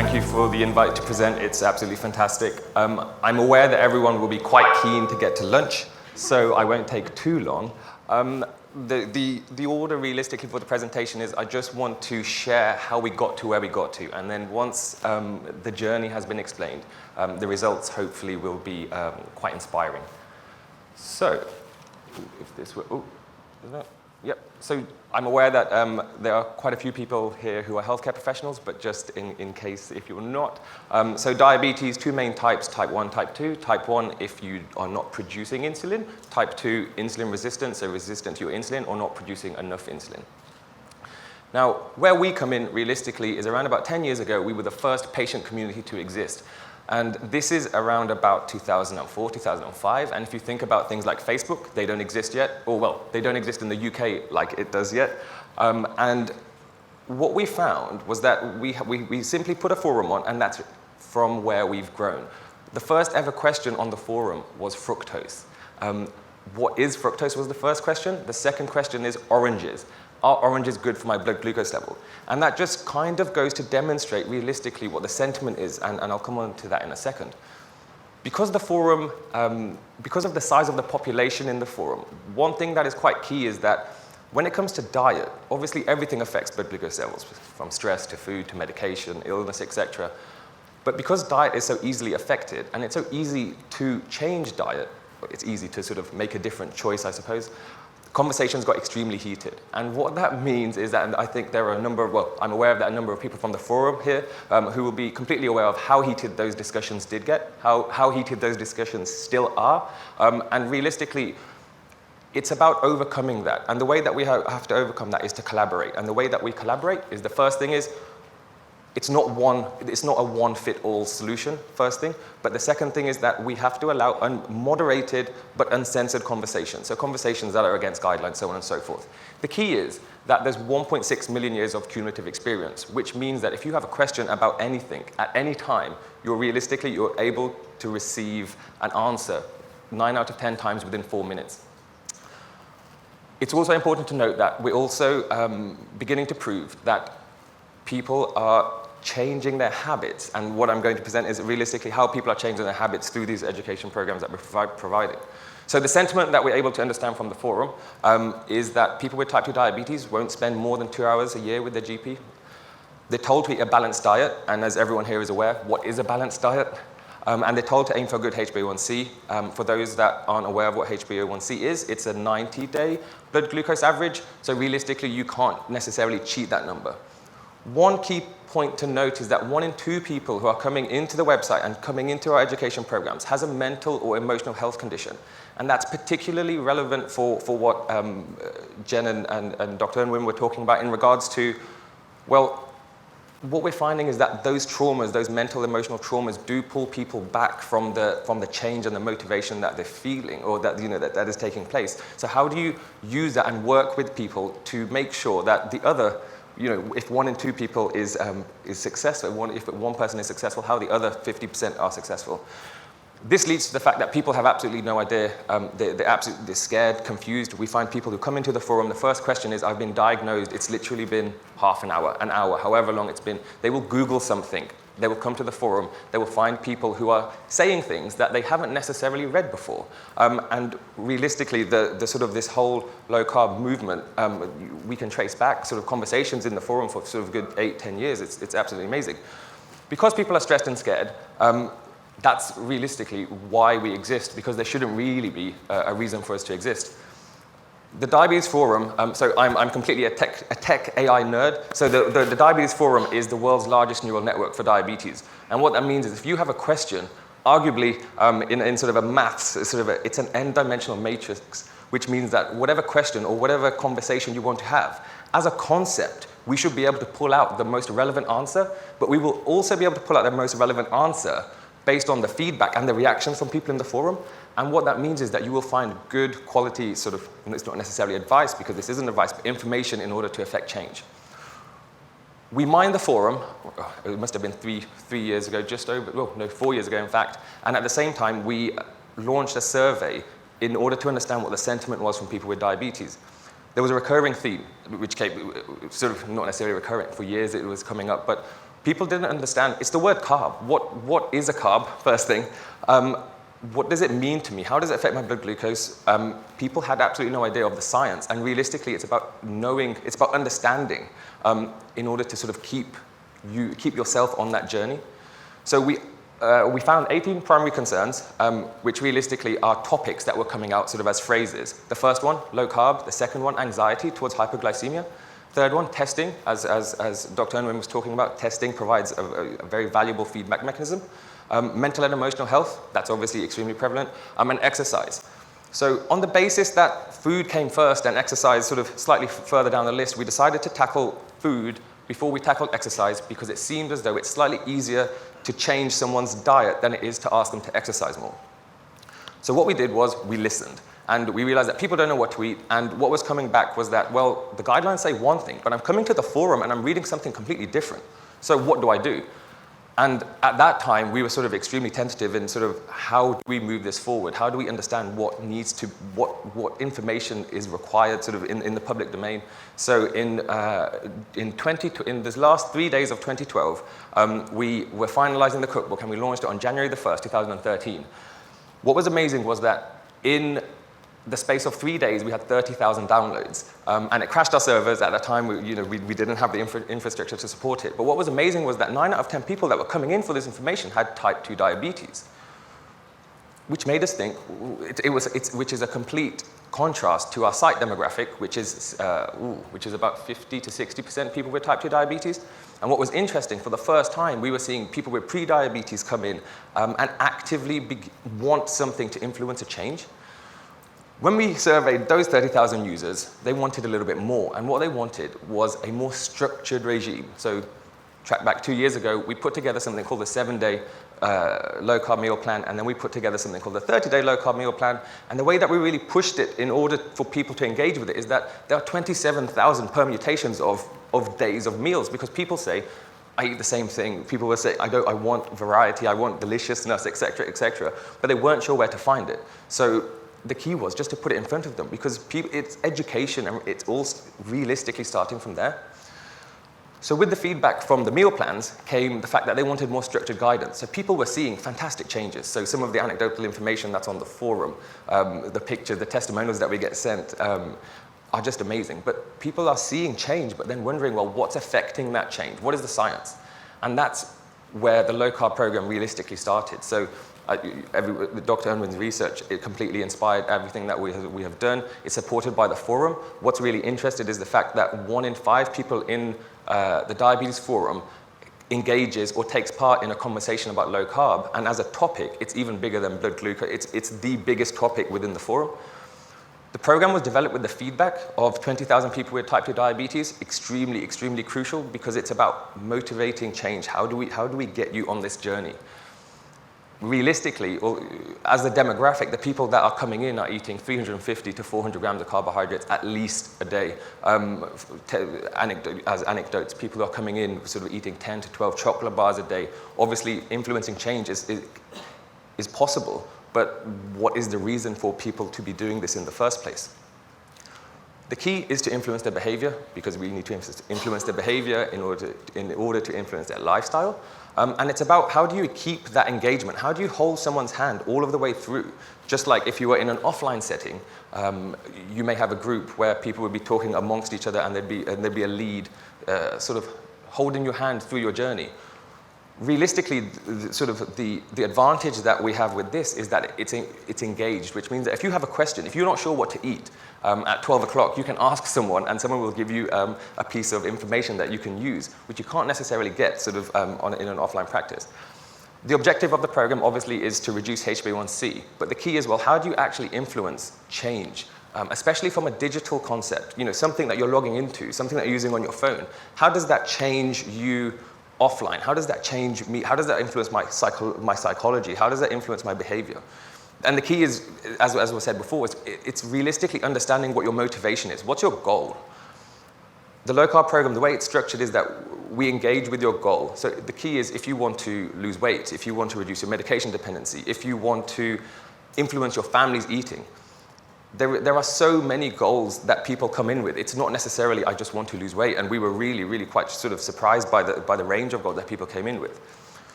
Thank you for the invite to present. It's absolutely fantastic. I'm aware that everyone will be quite keen to get to lunch, so I won't take too long. The order realistically for the presentation is I just want to share how we got to where we got to, and then once the journey has been explained, the results hopefully will be quite inspiring. So, if this were, yep. So I'm aware that there are quite a few people here who are healthcare professionals, but just in case if you're not. So diabetes, two main types, type 1, type 2. Type 1, if you are not producing insulin. Type 2, insulin resistant, so resistant to your insulin or not producing enough insulin. Now, where we come in realistically is around about 10 years ago, we were the first patient community to exist. And this is around about 2004, 2005. And if you think about things like Facebook, they don't exist yet. Or, well, they don't exist in the UK like it does yet. And what we found was that we simply put a forum on, and that's from where we've grown. The first ever question on the forum was fructose. What is fructose was the first question. The second question is oranges. Are oranges good for my blood glucose level? And that just kind of goes to demonstrate realistically what the sentiment is, and I'll come on to that in a second. Because the forum, because of the size of the population in the forum, one thing that is quite key is that when it comes to diet, obviously everything affects blood glucose levels, from stress to food to medication, illness, etc. But because diet is so easily affected, and it's so easy to change diet, it's easy to sort of make a different choice, I suppose, conversations got extremely heated. And what that means is that, and I think there are a number of, well, I'm aware of that a number of people from the forum here who will be completely aware of how heated those discussions did get, how heated those discussions still are. And realistically, it's about overcoming that. And the way that we have to overcome that is to collaborate. And the way that we collaborate is the first thing is, it's not a one-fit-all solution, first thing. But the second thing is that we have to allow moderated but uncensored conversations. So conversations that are against guidelines, so on and so forth. The key is that there's 1.6 million years of cumulative experience, which means that if you have a question about anything at any time, you're able to receive an answer 9 out of 10 times within 4 minutes. It's also important to note that we're also beginning to prove that people are changing their habits, and what I'm going to present is realistically how people are changing their habits through these education programs that we're providing. So the sentiment that we're able to understand from the forum is that people with type 2 diabetes won't spend more than 2 hours a year with their GP. They're told to eat a balanced diet, and as everyone here is aware, what is a balanced diet? And they're told to aim for a good HbA1c. For those that aren't aware of what HbA1c is, it's a 90-day blood glucose average, so realistically you can't necessarily cheat that number. One key point to note is that 1 in 2 people who are coming into the website and coming into our education programs has a mental or emotional health condition. And that's particularly relevant for what Jen and Dr. Unwin were talking about in regards to, well, what we're finding is that those traumas, those mental, emotional traumas do pull people back from the change and the motivation that they're feeling or that, that is taking place. So how do you use that and work with people to make sure that the other, if 1 in 2 people is successful, if one person is successful, how the other 50% are successful. This leads to the fact that people have absolutely no idea. They're scared, confused. We find people who come into the forum, the first question is, I've been diagnosed. It's literally been half an hour, however long it's been. They will Google something. They will come to the forum. They will find people who are saying things that they haven't necessarily read before. And realistically, the sort of this whole low-carb movement, we can trace back sort of conversations in the forum for sort of a good 8-10 years. It's absolutely amazing. Because people are stressed and scared, that's realistically why we exist, because there shouldn't really be a reason for us to exist. The Diabetes Forum, so I'm completely a tech AI nerd. So the Diabetes Forum is the world's largest neural network for diabetes. And what that means is if you have a question, arguably in sort of a maths, it's an n-dimensional matrix, which means that whatever question or whatever conversation you want to have, as a concept, we should be able to pull out the most relevant answer, but we will also be able to pull out the most relevant answer based on the feedback and the reactions from people in the forum. And what that means is that you will find good quality sort of, it's not necessarily advice because this isn't advice, but information in order to affect change. We mined the forum, it must have been three years ago, 4 years ago in fact, and at the same time we launched a survey in order to understand what the sentiment was from people with diabetes. There was a recurring theme, which came sort of not necessarily recurring, for years it was coming up, but People didn't understand. It's the word carb. What is a carb, first thing? What does it mean to me? How does it affect my blood glucose? People had absolutely no idea of the science, and realistically, it's about knowing, it's about understanding in order to sort of keep yourself on that journey. So we found 18 primary concerns, which realistically are topics that were coming out sort of as phrases. The first one, low carb. The second one, anxiety towards hypoglycemia. Third one, testing. As Dr. Unwin was talking about, testing provides a very valuable feedback mechanism. Mental and emotional health, that's obviously extremely prevalent, and exercise. So on the basis that food came first and exercise sort of slightly further down the list, we decided to tackle food before we tackled exercise because it seemed as though it's slightly easier to change someone's diet than it is to ask them to exercise more. So what we did was we listened, and we realized that people don't know what to eat, and what was coming back was that, well, the guidelines say one thing, but I'm coming to the forum and I'm reading something completely different. So what do I do? And at that time, we were sort of extremely tentative in sort of how do we move this forward? How do we understand what needs to, what information is required sort of in the public domain? So in this last 3 days of 2012, we were finalizing the cookbook and we launched it on January the 1st, 2013. What was amazing was that in the space of 3 days, we had 30,000 downloads. And it crashed our servers. At that time, we didn't have the infrastructure to support it. But what was amazing was that 9 out of 10 people that were coming in for this information had type 2 diabetes, which made us think, which is a complete contrast to our site demographic, which is about 50 to 60% people with type 2 diabetes. And what was interesting, for the first time, we were seeing people with pre-diabetes come in and actively want something to influence a change. When we surveyed those 30,000 users, they wanted a little bit more. And what they wanted was a more structured regime. So track back 2 years ago, we put together something called the 7-day low-carb meal plan, and then we put together something called the 30-day low-carb meal plan. And the way that we really pushed it in order for people to engage with it is that there are 27,000 permutations of days of meals, because people say, I eat the same thing. People will say, I want variety, I want deliciousness, et cetera, but they weren't sure where to find it. So the key was just to put it in front of them, because it's education and it's all realistically starting from there. So with the feedback from the meal plans came the fact that they wanted more structured guidance. So people were seeing fantastic changes. So some of the anecdotal information that's on the forum, the pictures, the testimonials that we get sent are just amazing. But people are seeing change, but then wondering, well, what's affecting that change? What is the science? And that's where the low-carb program realistically started. So Dr. Unwin's research, it completely inspired everything that we have done. It's supported by the forum. What's really interesting is the fact that 1 in 5 people in the diabetes forum engages or takes part in a conversation about low carb. And as a topic, it's even bigger than blood glucose. It's the biggest topic within the forum. The program was developed with the feedback of 20,000 people with type 2 diabetes, extremely, extremely crucial, because it's about motivating change. How do we get you on this journey? Realistically, or as a demographic, the people that are coming in are eating 350 to 400 grams of carbohydrates at least a day. As anecdotes, people are coming in sort of eating 10 to 12 chocolate bars a day. Obviously, influencing change is possible, but what is the reason for people to be doing this in the first place? The key is to influence their behavior, because we need to influence their behavior in order to influence their lifestyle. And it's about how do you keep that engagement? How do you hold someone's hand all of the way through? Just like if you were in an offline setting, you may have a group where people would be talking amongst each other, and there'd be a lead sort of holding your hand through your journey. Realistically, the advantage that we have with this is that it's engaged, which means that if you have a question, if you're not sure what to eat at 12 o'clock, you can ask someone, and someone will give you a piece of information that you can use, which you can't necessarily get in an offline practice. The objective of the program, obviously, is to reduce HbA1c, but the key is, well, how do you actually influence change? Especially from a digital concept, something that you're logging into, something that you're using on your phone. How does that change you offline? How does that change me? How does that influence my psychology? How does that influence my behavior? And the key is, as was said before, it's realistically understanding what your motivation is. What's your goal? The low-carb program, the way it's structured is that we engage with your goal. So the key is, if you want to lose weight, if you want to reduce your medication dependency, if you want to influence your family's eating, there are so many goals that people come in with. It's not necessarily, I just want to lose weight. And we were really, really quite sort of surprised by the range of goals that people came in with.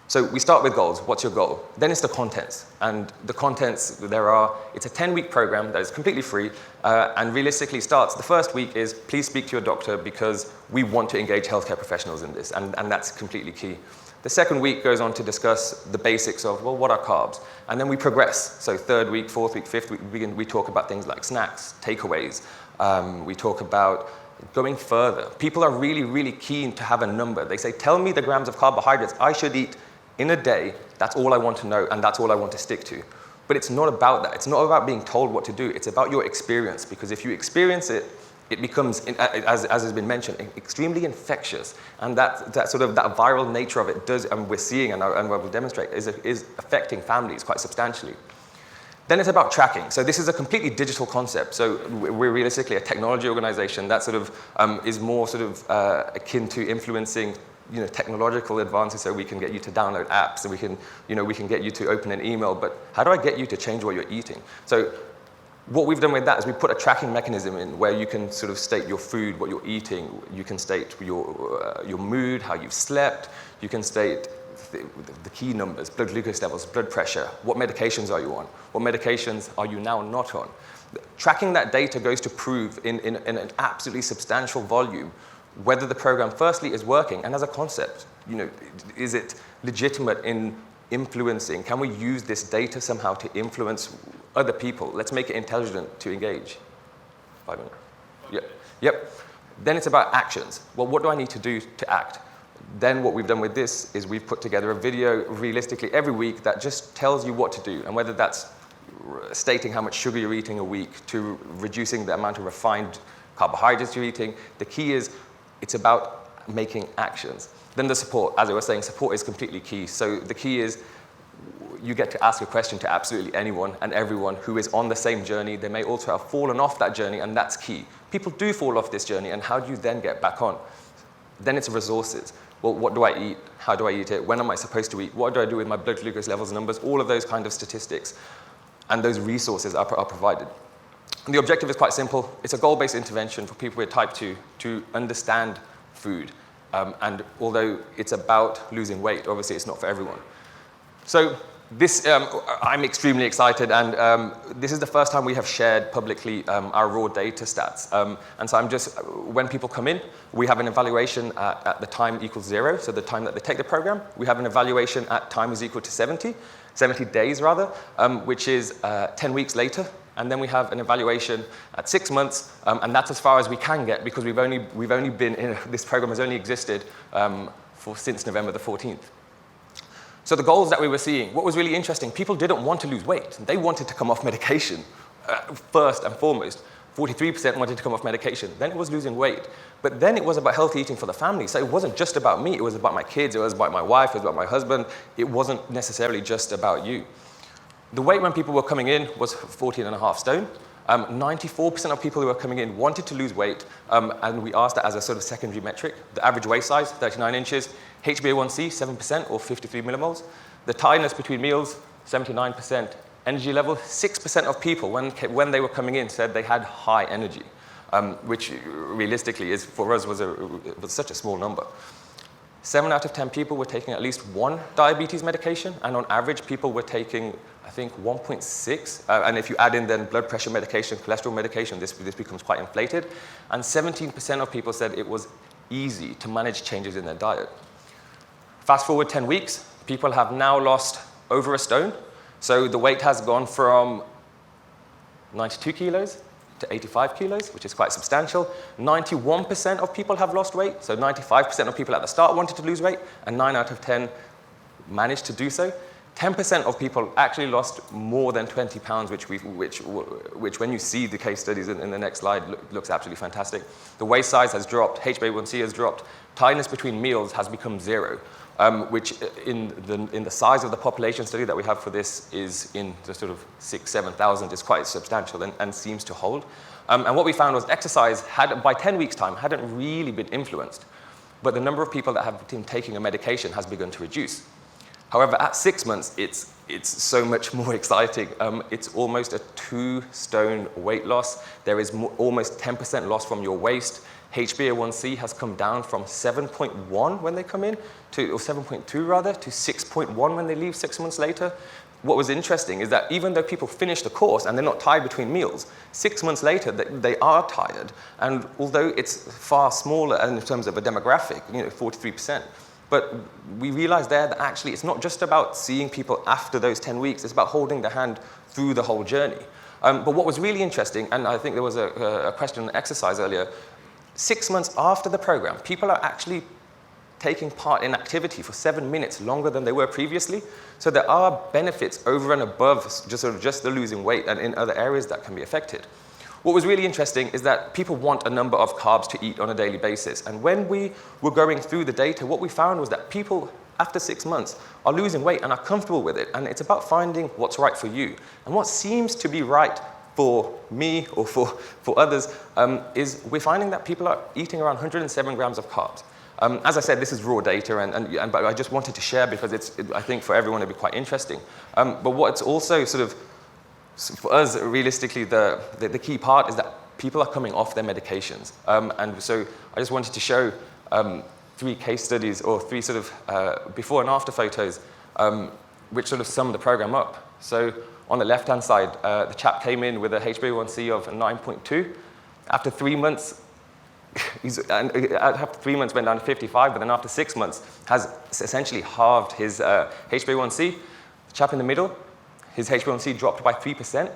So we start with goals. What's your goal? Then it's the contents. And the contents, it's a 10-week program that is completely free and realistically starts. The first week is please speak to your doctor because we want to engage healthcare professionals in this. And that's completely key. The second week goes on to discuss the basics of, well, what are carbs? And then we progress. So third week, fourth week, fifth week, we talk about things like snacks, takeaways. We talk about going further. People are really, really keen to have a number. They say, tell me the grams of carbohydrates I should eat in a day. That's all I want to know, and that's all I want to stick to. But it's not about that. It's not about being told what to do. It's about your experience, because if you experience it, it becomes, as has been mentioned, extremely infectious. And that viral nature of it does, and we're seeing, and what we'll demonstrate, is affecting families quite substantially. Then it's about tracking. So this is a completely digital concept. So we're realistically a technology organization that is more akin to influencing technological advances, so we can get you to download apps, so we can get you to open an email, but how do I get you to change what you're eating? So what we've done with that is we put a tracking mechanism in where you can sort of state your food, what you're eating, you can state your mood, how you've slept, you can state the key numbers, blood glucose levels, blood pressure, what medications are you on, what medications are you now not on. Tracking that data goes to prove in an absolutely substantial volume whether the program firstly is working, and as a concept, is it legitimate in influencing? Can we use this data somehow to influence other people? Let's make it intelligent to engage. 5 minutes. Yep. Then it's about actions. Well, what do I need to do to act? Then what we've done with this is we've put together a video realistically every week that just tells you what to do, and whether that's stating how much sugar you're eating a week to reducing the amount of refined carbohydrates you're eating. The key is it's about making actions. Then the support, as I was saying, support is completely key. So the key is you get to ask a question to absolutely anyone and everyone who is on the same journey. They may also have fallen off that journey, and that's key. People do fall off this journey, and how do you then get back on? Then it's resources. Well, what do I eat? How do I eat it? When am I supposed to eat? What do I do with my blood glucose levels, numbers? All of those kind of statistics. And those resources are provided. And the objective is quite simple. It's a goal-based intervention for people with type 2 to understand food. And although it's about losing weight, obviously it's not for everyone. So this, I'm extremely excited, and this is the first time we have shared publicly our raw data stats. And so when people come in, we have an evaluation at the time equals 0, so the time that they take the program. We have an evaluation at time is equal to 70 days rather, which is 10 weeks later. And then we have an evaluation at 6 months, and that's as far as we can get because we've only been in, this program has only existed since November the 14th. So the goals that we were seeing, what was really interesting, people didn't want to lose weight. They wanted to come off medication first and foremost. 43% wanted to come off medication. Then it was losing weight. But then it was about healthy eating for the family. So it wasn't just about me. It was about my kids. It was about my wife. It was about my husband. It wasn't necessarily just about you. The weight when people were coming in was 14.5 stone. 94% of people who were coming in wanted to lose weight, and we asked that as a sort of secondary metric. The average waist size, 39 inches. HbA1c, 7% or 53 millimoles. The tiredness between meals, 79%. Energy level, 6% of people, when they were coming in, said they had high energy, which realistically for us was such a small number. 7 out of 10 people were taking at least one diabetes medication, and on average, people were taking, I think, 1.6. And if you add in then blood pressure medication, cholesterol medication, this becomes quite inflated. And 17% of people said it was easy to manage changes in their diet. Fast forward 10 weeks, people have now lost over a stone. So the weight has gone from 92 kilos to 85 kilos, which is quite substantial. 91% of people have lost weight. So 95% of people at the start wanted to lose weight, and 9 out of 10 managed to do so. 10% of people actually lost more than 20 pounds, which when you see the case studies in the next slide, looks absolutely fantastic. The waist size has dropped, HbA1c has dropped, tiredness between meals has become 0. Which in the size of the population study that we have for this is in the sort of 6,000-7,000 is quite substantial and seems to hold. And what we found was exercise by 10 weeks' time hadn't really been influenced, but the number of people that have been taking a medication has begun to reduce. However, at 6 months, it's so much more exciting. It's almost a 2-stone weight loss. There is almost 10% loss from your waist. HbA1c has come down from 7.1 when they come in, or 7.2 rather, to 6.1 when they leave 6 months later. What was interesting is that even though people finish the course and they're not tired between meals, 6 months later they are tired. And although it's far smaller in terms of a demographic, 43%, but we realized there that actually it's not just about seeing people after those 10 weeks, it's about holding their hand through the whole journey. But what was really interesting, and I think there was a question on exercise earlier, 6 months after the program, people are actually taking part in activity for 7 minutes longer than they were previously. So there are benefits over and above just the losing weight and in other areas that can be affected. What was really interesting is that people want a number of carbs to eat on a daily basis. And when we were going through the data, what we found was that people after 6 months are losing weight and are comfortable with it. And it's about finding what's right for you. And what seems to be right for me or for others is we're finding that people are eating around 107 grams of carbs. As I said, this is raw data, but I just wanted to share because I think for everyone it'd be quite interesting. But what's also sort of, for us, realistically, the key part is that people are coming off their medications. And so I just wanted to show 3 case studies or 3 sort of before and after photos, which sort of sum the program up. So on the left-hand side, the chap came in with a HbA1c of 9.2. After 3 months, after 3 months went down to 55, but then after 6 months has essentially halved his HbA1c. The chap in the middle, his HbA1c dropped by 3%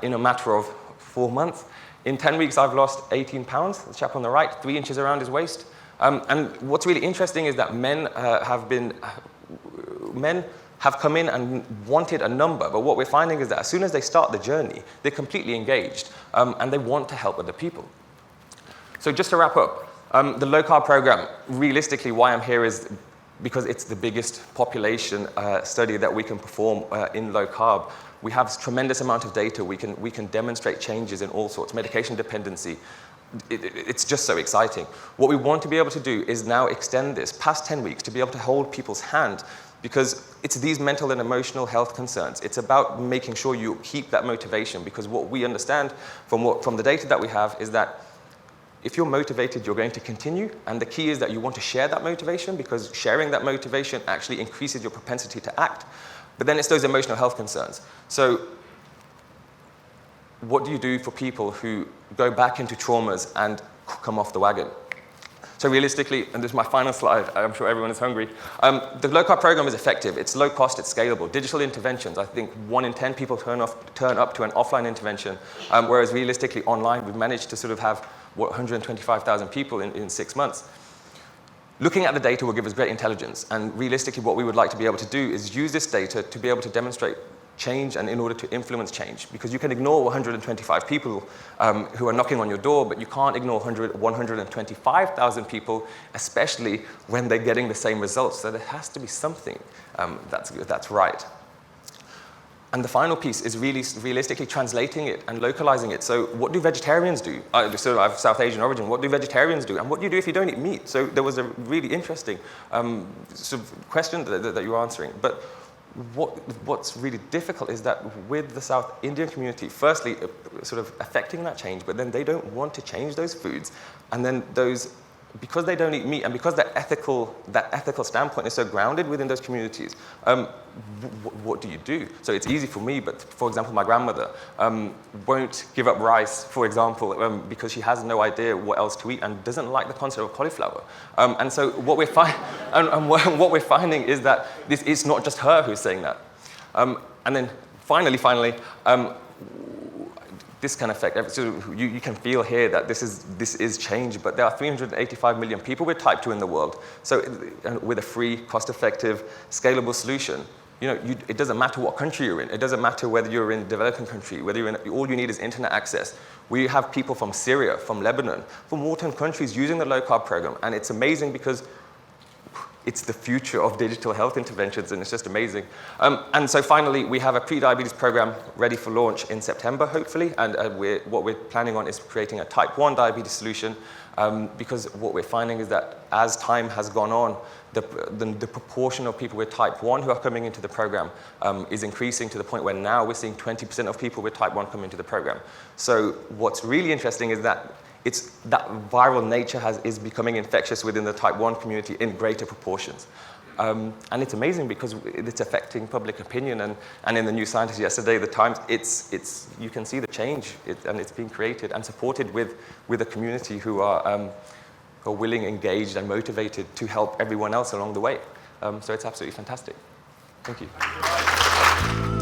in a matter of 4 months. In 10 weeks, I've lost 18 pounds. The chap on the right, 3 inches around his waist. And what's really interesting is that men have come in and wanted a number, but what we're finding is that as soon as they start the journey, they're completely engaged, and they want to help other people. So just to wrap up, the low carb program, realistically why I'm here is because it's the biggest population study that we can perform in low carb. We have a tremendous amount of data. We can demonstrate changes in all sorts, medication dependency. It's just so exciting. What we want to be able to do is now extend this past 10 weeks to be able to hold people's hand, because it's these mental and emotional health concerns. It's about making sure you keep that motivation, because what we understand from the data that we have is that if you're motivated, you're going to continue. And the key is that you want to share that motivation, because sharing that motivation actually increases your propensity to act. But then it's those emotional health concerns. So what do you do for people who go back into traumas and come off the wagon? So realistically, and this is my final slide, I'm sure everyone is hungry, the low carb program is effective. It's low cost, it's scalable. Digital interventions, I think 1 in 10 people turn up to an offline intervention, whereas realistically online, we've managed to sort of have 125,000 people in 6 months. Looking at the data will give us great intelligence, and realistically what we would like to be able to do is use this data to be able to demonstrate change and in order to influence change. Because you can ignore 125 people who are knocking on your door, but you can't ignore 125,000 people, especially when they're getting the same results. So there has to be something that's right. And the final piece is really realistically translating it and localizing it. So what do vegetarians do? So I have South Asian origin. What do vegetarians do? And what do you do if you don't eat meat? So there was a really interesting sort of question that you're answering. But what's really difficult is that with the South Indian community, firstly, sort of affecting that change, but then they don't want to change those foods. And then because they don't eat meat and because that ethical standpoint is so grounded within those communities, what do you do? So it's easy for me, but for example, my grandmother won't give up rice, for example, because she has no idea what else to eat and doesn't like the concept of cauliflower. And so what we're finding is that it's not just her who's saying that. And then finally, this can affect, so you can feel here that this is change, but there are 385 million people with type 2 in the world. So with a free, cost-effective, scalable solution, it doesn't matter what country you're in. It doesn't matter whether you're in a developing country, all you need is internet access. We have people from Syria, from Lebanon, from war-torn countries using the low-carb program, and it's amazing because it's the future of digital health interventions, and it's just amazing. And so finally, we have a pre-diabetes program ready for launch in September, hopefully, and what we're planning on is creating a type 1 diabetes solution. Because what we're finding is that as time has gone on, the proportion of people with type 1 who are coming into the program is increasing to the point where now we're seeing 20% of people with type 1 come into the program. So what's really interesting is that that viral nature is becoming infectious within the type 1 community in greater proportions. And it's amazing because it's affecting public opinion, and in the New Scientist yesterday, the Times, you can see the change, and it's being created and supported with a community who are willing, engaged, and motivated to help everyone else along the way. So it's absolutely fantastic. Thank you.